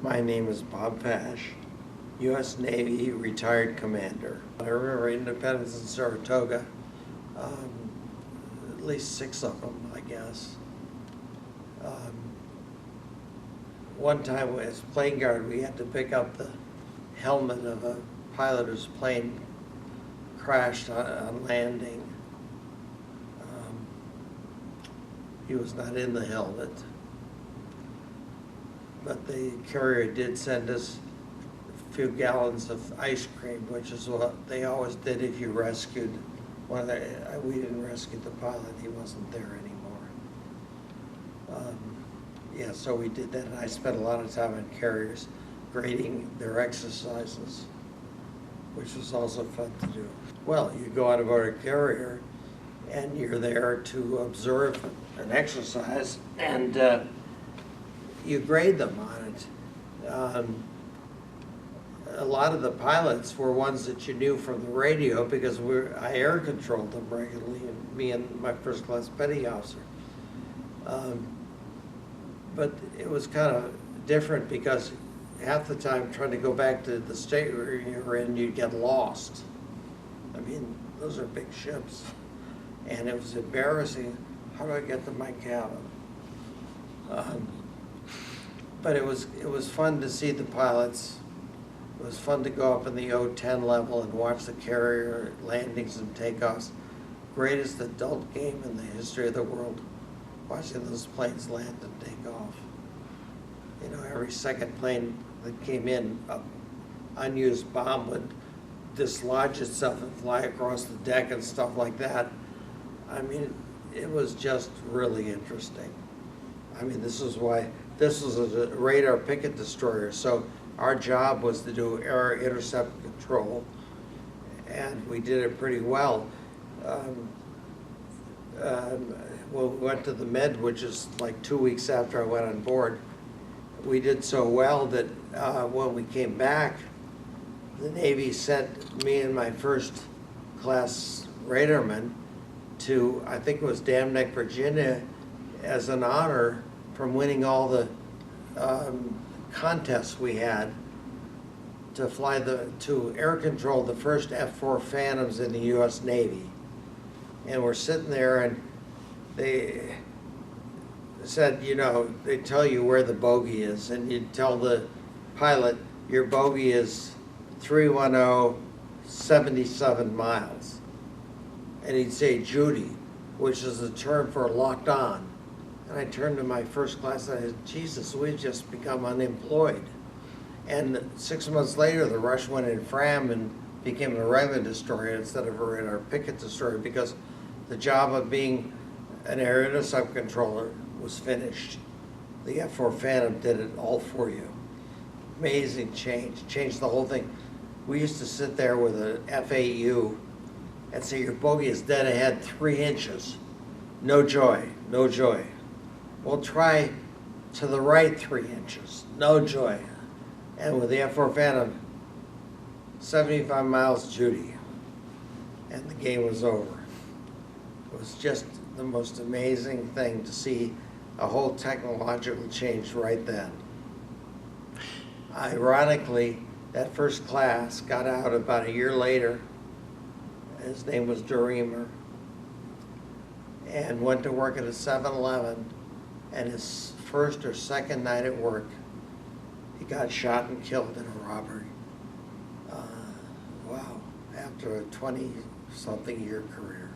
My name is Bob Fash, U.S. Navy retired commander. I remember Independence and Saratoga, at least 6 of them, I guess. One time as plane guard, we had to pick up the helmet of a pilot whose plane crashed on landing. He was not in the helmet, but the carrier did send us a few gallons of ice cream, which is what they always did if you rescued one of the, we didn't rescue the pilot, he wasn't there anymore. Yeah, so we did that, and I spent a lot of time on carriers grading their exercises, which was also fun to do. Well, you go on aboard a carrier, and you're there to observe an exercise, and you grade them on it. A lot of the pilots were ones that you knew from the radio because I air controlled them regularly, and me and my first class petty officer. But it was kind of different because half the time trying to go back to the state where you were in, you'd get lost. I mean, those are big ships. And it was embarrassing. How do I get to my cabin? But it was fun to see the pilots. It was fun to go up in the O-10 level and watch the carrier landings and takeoffs. Greatest adult game in the history of the world, watching those planes land and take off. You know, every second plane that came in, an unused bomb would dislodge itself and fly across the deck and stuff like that. I mean, it was just really interesting. I mean, this was a radar picket destroyer, so our job was to do air intercept control, and we did it pretty well. Well, we went to the Med, which is like 2 weeks after I went on board. We did so well that when we came back, the Navy sent me and my first class radarman to, I think it was Dam Neck, Virginia, as an honor from winning all the contests we had to fly to air control the first F-4 Phantoms in the U.S. Navy. And we're sitting there, and they said, you know, they tell you where the bogey is, and you tell the pilot, your bogey is 310, 77 miles. And he'd say Judy, which is a term for locked on. And I turned to my first class and I said, Jesus, we've just become unemployed. And 6 months later, the Rush went in Fram and became a regular destroyer instead of a radar picket destroyer because the job of being an air intercept controller was finished. The F-4 Phantom did it all for you. Amazing change, changed the whole thing. We used to sit there with an FAU and say, your bogey is dead ahead 3 inches. No joy, no joy. We'll try to the right 3 inches, no joy. And with the F-4 Phantom, 75 miles Judy, and the game was over. It was just the most amazing thing to see a whole technological change right then. Ironically, that first class got out about a year later. His name was Doremer, and went to work at a 7-Eleven, and his first or second night at work, he got shot and killed in a robbery. Wow, after a 20-something year career.